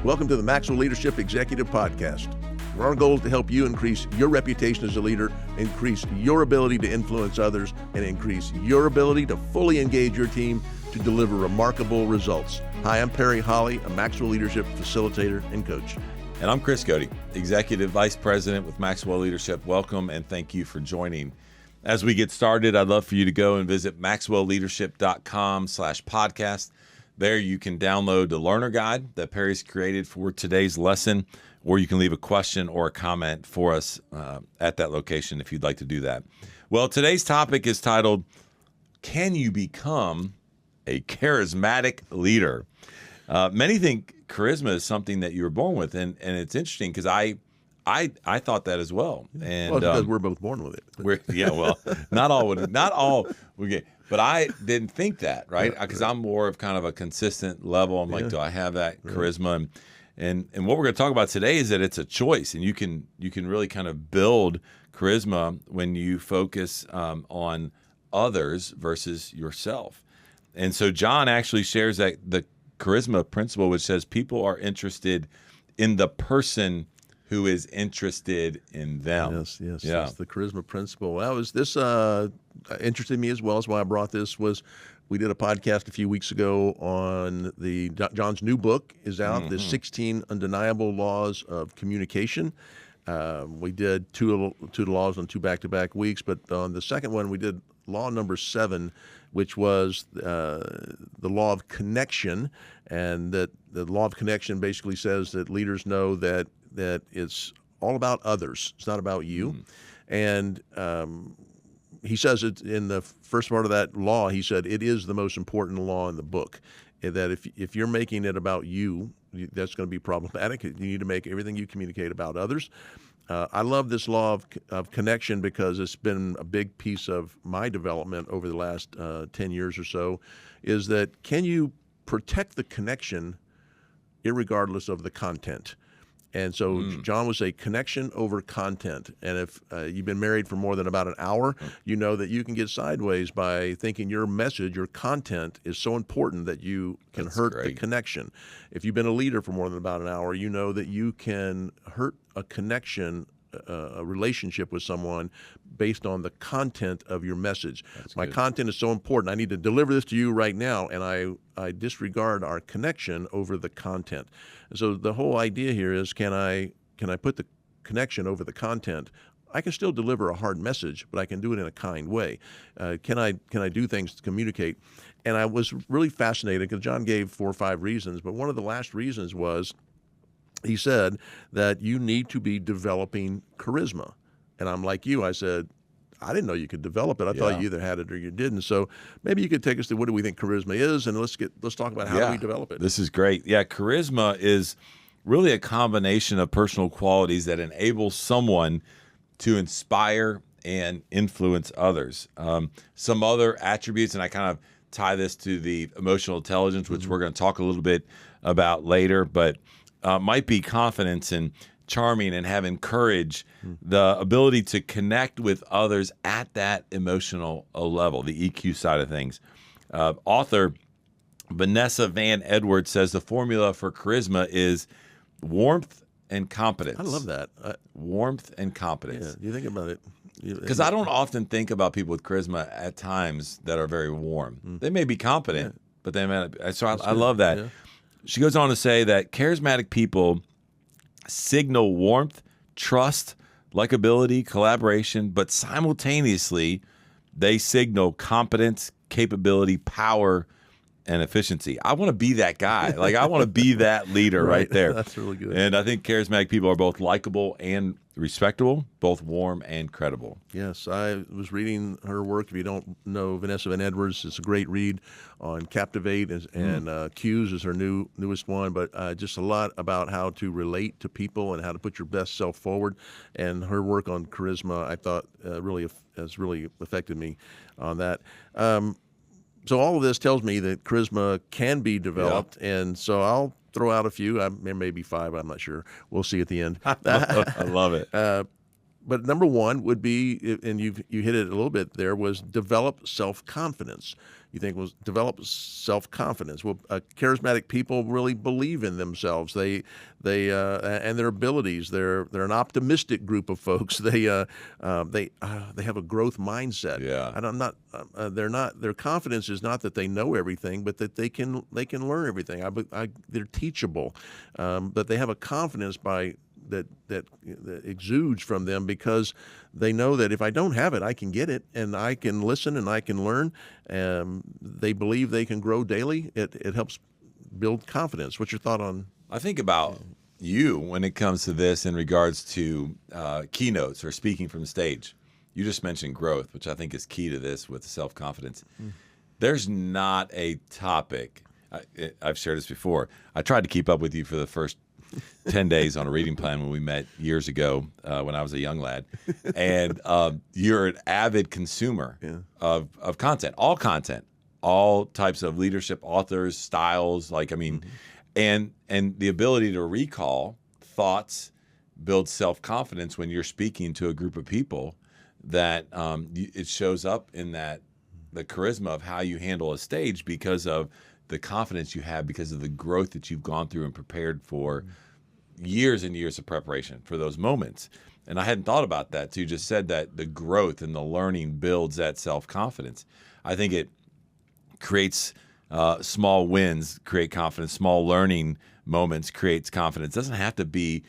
Welcome to the Maxwell Leadership Executive Podcast. Our goal is to help you increase your reputation as a leader, increase your ability to influence others, and increase your ability to fully engage your team to deliver remarkable results. Hi, I'm Perry Holly, a Maxwell Leadership Facilitator and Coach. And I'm Chris Cody, Executive Vice President with Maxwell Leadership. Welcome and thank you for joining. As we get started, I'd love for you to go and visit maxwellleadership.com/podcast. There you can download the learner guide that Perry's created for today's lesson, or you can leave a question or a comment for us at that location if you'd like to do that. Well, today's topic is titled, Can You Become a Charismatic Leader? Many think charisma is something that you were born with, and it's interesting because I thought that as well. And well, because we're both born with it. Not all we get. But I didn't think that, right? Because I'm more of kind of a consistent level. I'm like, do I have that charisma? And what we're going to talk about today is that it's a choice, and you can really kind of build charisma when you focus on others versus yourself. And so John actually shares that the charisma principle, which says people are interested in the person who is interested in them. Yes. That's the charisma principle. This interested me as well. As why I brought this was we did a podcast a few weeks ago on John's new book is out, the 16 Undeniable Laws of Communication. We did two laws on two back-to-back weeks, but on the second one we did law number 7, which was the law of connection, and that the law of connection basically says that leaders know that it's all about others. It's not about you. And he says it in the first part of that law. He said it is the most important law in the book. That if you're making it about you, that's going to be problematic. You need to make everything you communicate about others. I love this law of connection because it's been a big piece of my development over the last 10 years or so, is that can you protect the connection irregardless of the content? And so John would say connection over content. And if you've been married for more than about an hour, you know that you can get sideways by thinking your message, your content is so important that you can hurt the connection. If you've been a leader for more than about an hour, you know that you can hurt a connection, a relationship with someone based on the content of your message. My content is so important. I need to deliver this to you right now, and I disregard our connection over the content. And so the whole idea here is can I put the connection over the content? I can still deliver a hard message, but I can do it in a kind way. Can I do things to communicate? And I was really fascinated because John gave 4 or 5 reasons, but one of the last reasons was he said that you need to be developing charisma. And I'm like you. I said, I didn't know you could develop it. I thought you either had it or you didn't. So maybe you could take us to what do we think charisma is, and let's talk about how do we develop it. This is great. Yeah, charisma is really a combination of personal qualities that enable someone to inspire and influence others. Some other attributes, and I kind of tie this to the emotional intelligence, which we're going to talk a little bit about later, but might be confidence and charming and having courage, the ability to connect with others at that emotional level, the EQ side of things. Author Vanessa Van Edwards says the formula for charisma is warmth and competence. I love that. Warmth and competence. Yeah, you think about it. Because I don't often think about people with charisma at times that are very warm. They may be competent, but they may not be. So I love that. Yeah. She goes on to say that charismatic people signal warmth, trust, likability, collaboration, but simultaneously they signal competence, capability, power, and efficiency. I want to be that guy. I want to be that leader right there. That's really good. And I think charismatic people are both likable and respectable, both warm and credible. Yes, I was reading her work. If you don't know Vanessa Van Edwards, it's a great read on Captivate, and Cues is her newest one, but just a lot about how to relate to people and how to put your best self forward. And her work on charisma, I thought, has really affected me on that. So all of this tells me that charisma can be developed, and so I'll throw out a few. There may be 5. I'm not sure. We'll see at the end. I love it. but number one would be, and you hit it a little bit there, was develop self-confidence. You think was develop self-confidence. Well, charismatic people really believe in themselves. They and their abilities. They're an optimistic group of folks. They have a growth mindset. Yeah. And I'm not. They're not. Their confidence is not that they know everything, but that they can learn everything. They're teachable, but they have a confidence that exudes from them because they know that if I don't have it, I can get it, and I can listen and I can learn. They believe they can grow daily. It helps build confidence. What's your thought on? I think about you when it comes to this in regards to keynotes or speaking from the stage. You just mentioned growth, which I think is key to this with self-confidence. There's not a topic. I've shared this before. I tried to keep up with you for the first 10 days on a reading plan when we met years ago when I was a young lad. And you're an avid consumer of content, all types of leadership, authors, styles. And the ability to recall thoughts builds self-confidence when you're speaking to a group of people that it shows up in the charisma of how you handle a stage because of the confidence you have, because of the growth that you've gone through and prepared for years and years of preparation for those moments. And I hadn't thought about that. So you just said that the growth and the learning builds that self-confidence. I think it creates small wins, create confidence. Small learning moments creates confidence. It doesn't have to be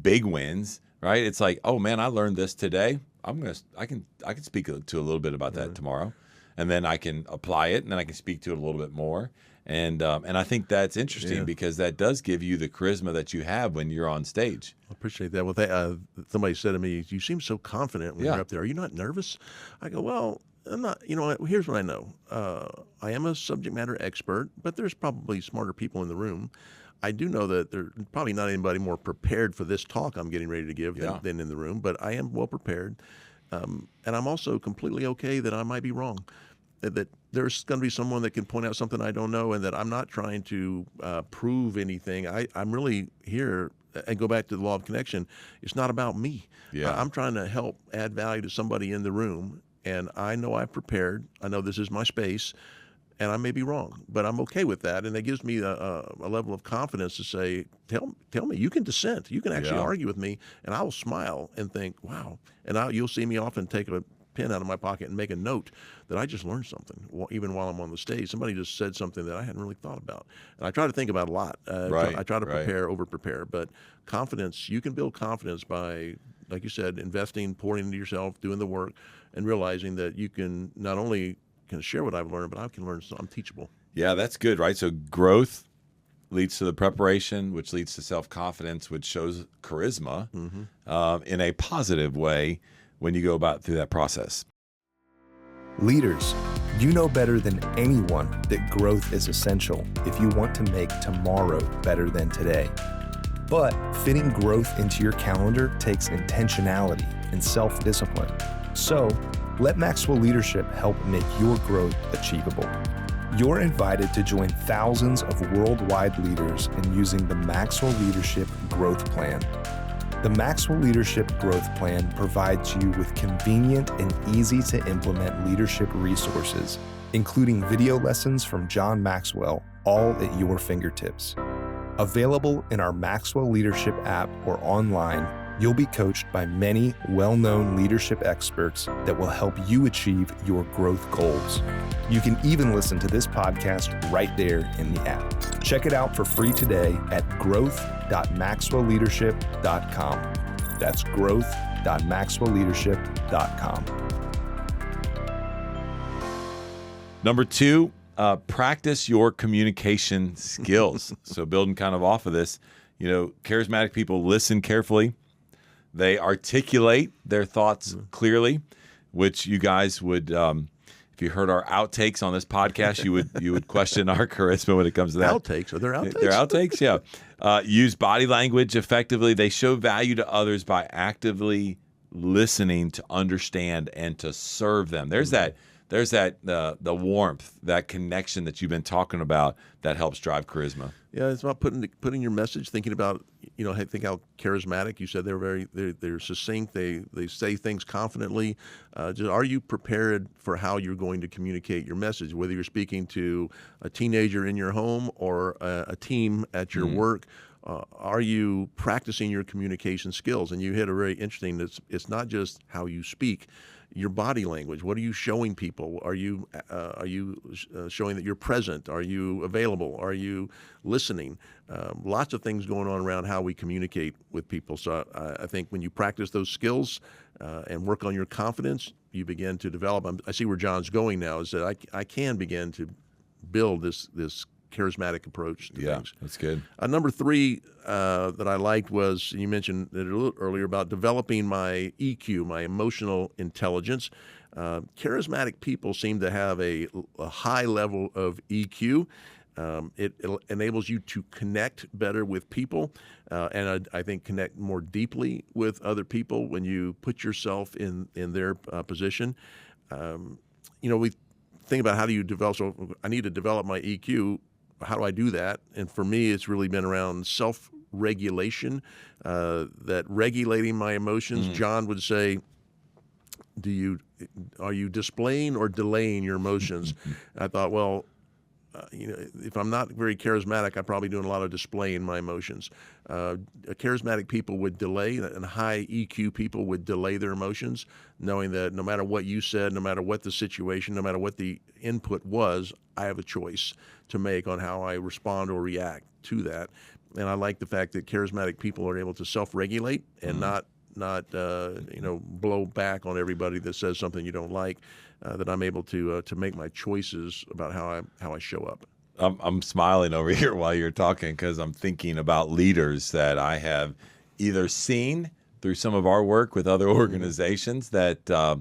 big wins, right? It's like, oh man, I learned this today. I can speak to a little bit about that tomorrow, and then I can apply it, and then I can speak to it a little bit more. And I think that's interesting because that does give you the charisma that you have when you're on stage. I appreciate that. Well, somebody said to me, "You seem so confident when you're up there. Are you not nervous?" I go, "Well, I'm not. You know, here's what I know. I am a subject matter expert, but there's probably smarter people in the room. I do know that there's probably not anybody more prepared for this talk I'm getting ready to give than in the room, but I am well prepared. And I'm also completely okay that I might be wrong, that there's going to be someone that can point out something I don't know, and that I'm not trying to prove anything. I'm really here, and go back to the law of connection. It's not about me. I'm trying to help add value to somebody in the room, and I know I've prepared. I know this is my space, and I may be wrong, but I'm okay with that. And it gives me a level of confidence to say, tell me, you can dissent. You can actually argue with me, and I will smile and think, wow. And you'll see me often take a pen out of my pocket and make a note that I just learned something, even while I'm on the stage. Somebody just said something that I hadn't really thought about. And I try to think about a lot. I try to prepare, over-prepare. But confidence, you can build confidence by, like you said, investing, pouring into yourself, doing the work, and realizing that you can not only can share what I've learned, but I can learn. So I'm teachable. Yeah, that's good, right? So growth leads to the preparation, which leads to self-confidence, which shows charisma in a positive way when you go about through that process. Leaders, you know better than anyone that growth is essential if you want to make tomorrow better than today. But fitting growth into your calendar takes intentionality and self-discipline. So, let Maxwell Leadership help make your growth achievable. You're invited to join thousands of worldwide leaders in using the Maxwell Leadership Growth Plan. The Maxwell Leadership Growth Plan provides you with convenient and easy to implement leadership resources, including video lessons from John Maxwell, all at your fingertips. Available in our Maxwell Leadership app or online, you'll be coached by many well-known leadership experts that will help you achieve your growth goals. You can even listen to this podcast right there in the app. Check it out for free today at growth.maxwellleadership.com. That's growth.maxwellleadership.com. Number 2, practice your communication skills. So building kind of off of this, charismatic people listen carefully. They articulate their thoughts clearly, which you guys would, if you heard our outtakes on this podcast, you would question our charisma when it comes to that. Outtakes? Are there outtakes? They're outtakes, yeah. Use body language effectively. They show value to others by actively listening to understand and to serve them. There's that there's that the warmth, that connection that you've been talking about that helps drive charisma. Yeah, it's about putting your message, thinking about, I think how charismatic. You said they're succinct. They say things confidently. Are you prepared for how you're going to communicate your message? Whether you're speaking to a teenager in your home or a team at your work, are you practicing your communication skills? And you hit a very interesting. It's not just how you speak. Your body language. What are you showing people? Are you showing that you're present? Are you available? Are you listening? Lots of things going on around how we communicate with people. So I think when you practice those skills and work on your confidence, you begin to develop. I see where John's going now. Is that I can begin to build this charismatic approach to things. That's good. Number 3 that I liked was, you mentioned it a little earlier, about developing my EQ, my emotional intelligence. Charismatic people seem to have a high level of EQ. It enables you to connect better with people, and I think connect more deeply with other people when you put yourself in their position. We think about how do you develop. So I need to develop my EQ. How do I do that? And for me, it's really been around self-regulation, that regulating my emotions. John would say, are you displaying or delaying your emotions? I thought, well, if I'm not very charismatic, I'm probably doing a lot of displaying my emotions. Charismatic people would delay, and high EQ people would delay their emotions, knowing that no matter what you said, no matter what the situation, no matter what the input was, I have a choice to make on how I respond or react to that. And I like the fact that charismatic people are able to self-regulate and not blow back on everybody that says something you don't like. That I'm able to make my choices about how I show up. I'm smiling over here while you're talking because I'm thinking about leaders that I have either seen through some of our work with other organizations that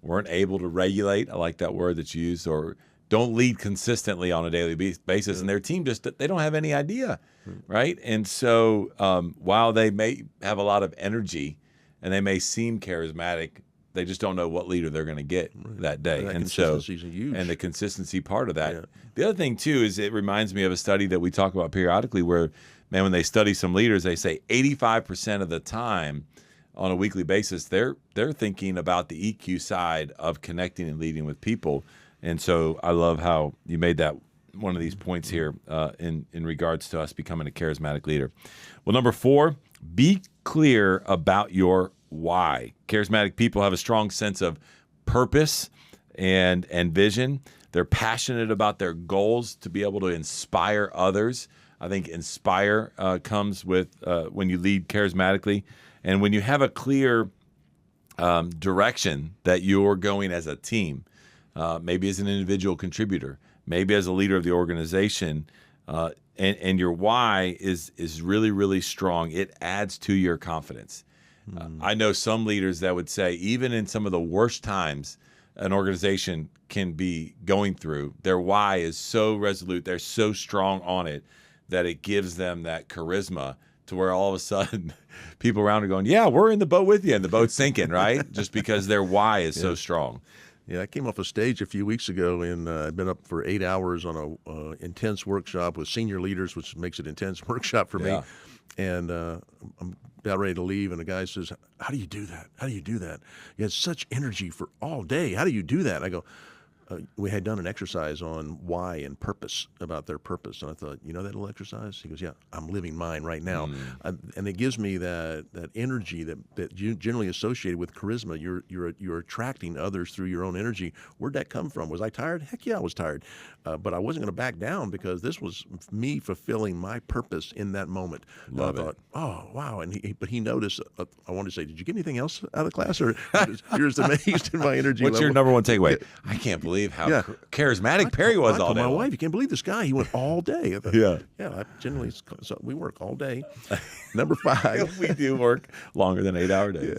weren't able to regulate. I like that word that you used, or don't lead consistently on a daily basis, and their team they don't have any idea, right? And so while they may have a lot of energy and they may seem charismatic, they just don't know what leader they're going to get that day. And consistency's huge. And the consistency part of that. Yeah. The other thing, too, is it reminds me of a study that we talk about periodically where, man, when they study some leaders, they say 85% of the time on a weekly basis, they're thinking about the EQ side of connecting and leading with people. And so I love how you made that one of these points here in regards to us becoming a charismatic leader. Well, number 4, be clear about your why. Charismatic people have a strong sense of purpose and vision. They're passionate about their goals to be able to inspire others. I think inspire comes with when you lead charismatically. And when you have a clear direction that you're going as a team, maybe as an individual contributor, maybe as a leader of the organization, and your why is really, really strong, it adds to your confidence. I know some leaders that would say, even in some of the worst times an organization can be going through, their why is so resolute, they're so strong on it, that it gives them that charisma to where all of a sudden people around are going, yeah, we're in the boat with you, and the boat's sinking, right? Just because their why is so strong. Yeah, I came off a stage a few weeks ago, and I'd been up for 8 hours on a intense workshop with senior leaders, which makes it intense workshop for me. And I'm about ready to leave, and the guy says, how do you do that? How do you do that? You had such energy for all day. How do you do that? I go, we had done an exercise on why and purpose, about their purpose. And I thought, that little exercise? He goes, yeah, I'm living mine right now. And it gives me that energy that you generally associated with charisma. You're attracting others through your own energy. Where'd that come from? Was I tired? Heck yeah, I was tired. But I wasn't going to back down because this was me fulfilling my purpose in that moment. Love I thought, oh, wow. But he noticed, I wanted to say, did you get anything else out of the class? Or you're just amazed in my energy What's level? your number one takeaway? I can't believe how charismatic Perry was all day. My wife, you can't believe this guy. He went all day. I thought, I generally, so we work all day. Number 5. We do work longer than 8-hour days.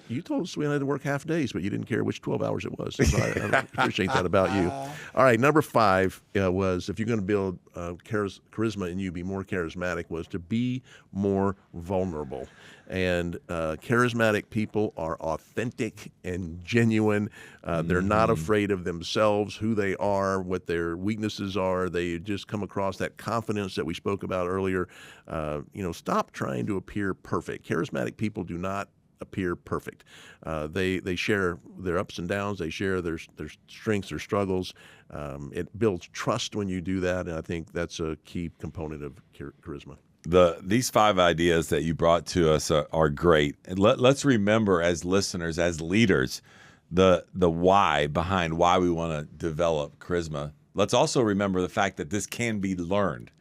You told us we had to work half days, but you didn't care which 12 hours it was. So I appreciate that about you. All right, number 5 was, if you're going to build charisma in you, be more charismatic, was to be more vulnerable. And charismatic people are authentic and genuine. They're not afraid of themselves, who they are, what their weaknesses are. They just come across that confidence that we spoke about earlier. Stop trying to appear perfect. Charismatic people do not appear perfect. They share their ups and downs. They share their strengths, their struggles. It builds trust when you do that, and I think that's a key component of charisma. These 5 ideas that you brought to us are great. And let's remember, as listeners, as leaders, the why behind why we want to develop charisma. Let's also remember the fact that this can be learned.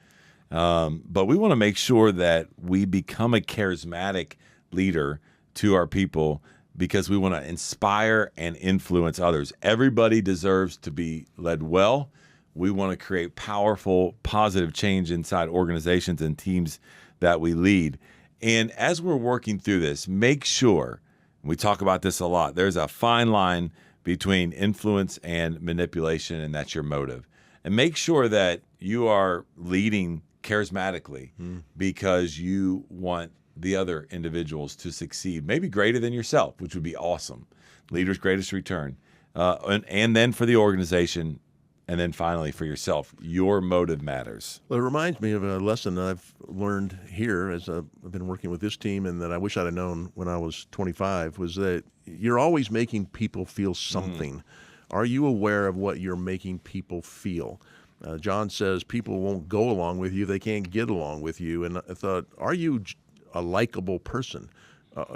But we want to make sure that we become a charismatic leader to our people, because we want to inspire and influence others. Everybody deserves to be led well. We want to create powerful, positive change inside organizations and teams that we lead. And as we're working through this, make sure, we talk about this a lot, there's a fine line between influence and manipulation, and that's your motive. And make sure that you are leading charismatically because you want the other individuals to succeed, maybe greater than yourself, which would be awesome. Leader's greatest return. And then for the organization, and then finally for yourself, your motive matters. Well, it reminds me of a lesson that I've learned here as I've been working with this team, and that I wish I'd have known when I was 25, was that you're always making people feel something. Are you aware of what you're making people feel? John says people won't go along with you. They can't get along with you. And I thought, are you a likable person?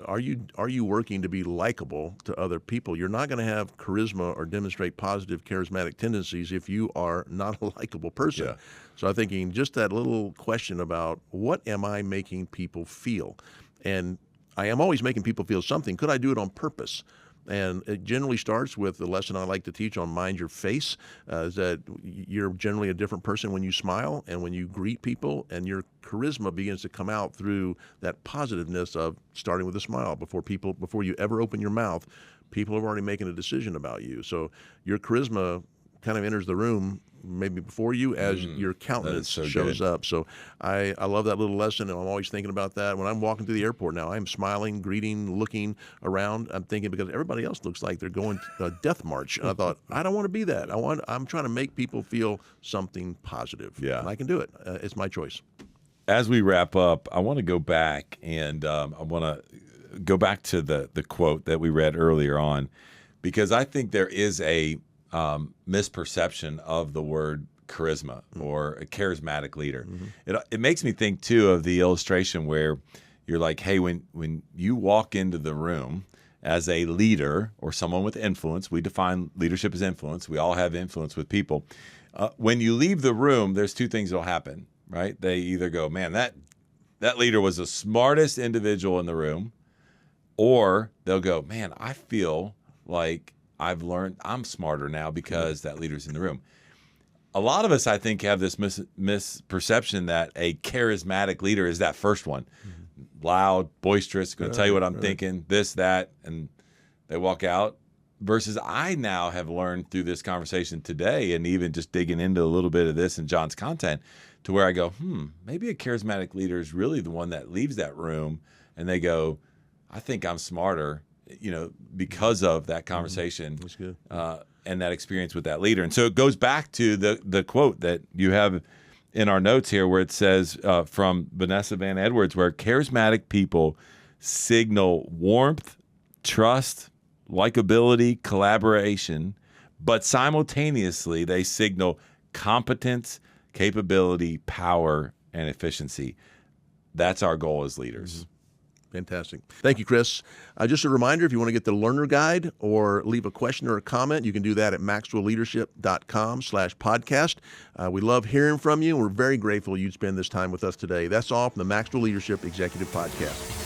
Are you working to be likable to other people? You're not going to have charisma or demonstrate positive charismatic tendencies if you are not a likable person. Yeah. So I'm thinking just that little question about, what am I making people feel? And I am always making people feel something. Could I do it on purpose? And it generally starts with the lesson I like to teach on mind your face, is that you're generally a different person when you smile and when you greet people, and your charisma begins to come out through that positiveness of starting with a smile. Before you ever open your mouth, people are already making a decision about you. So your charisma kind of enters the room maybe before you as your countenance shows up. So I love that little lesson, and I'm always thinking about that. When I'm walking through the airport now, I'm smiling, greeting, looking around. I'm thinking, because everybody else looks like they're going to a death march. And I thought, I don't want to be that. I'm trying to make people feel something positive. Yeah. And I can do it. It's my choice. As we wrap up, I want to go back, and I want to go back to the quote that we read earlier on, because I think there is a misperception of the word charisma or a charismatic leader. It makes me think too of the illustration where you're like, hey, when you walk into the room as a leader or someone with influence, we define leadership as influence. We all have influence with people. When you leave the room, there's 2 things that'll happen, right? They either go, man, that leader was the smartest individual in the room, or they'll go, man, I feel like I've learned I'm smarter now because that leader's in the room. A lot of us, I think, have this misperception that a charismatic leader is that first one. Loud, boisterous, going to tell you what I'm thinking, this, that, and they walk out. Versus I now have learned through this conversation today, and even just digging into a little bit of this in John's content, to where I go, maybe a charismatic leader is really the one that leaves that room and they go, I think I'm smarter, because of that conversation. That's good. And that experience with that leader. And so it goes back to the quote that you have in our notes here, where it says from Vanessa Van Edwards, where charismatic people signal warmth, trust, likability, collaboration, but simultaneously they signal competence, capability, power, and efficiency. That's our goal as leaders. Fantastic. Thank you, Chris. Just a reminder, if you want to get the learner guide or leave a question or a comment, you can do that at maxwellleadership.com/podcast. We love hearing from you. We're very grateful you'd spend this time with us today. That's all from the Maxwell Leadership Executive Podcast.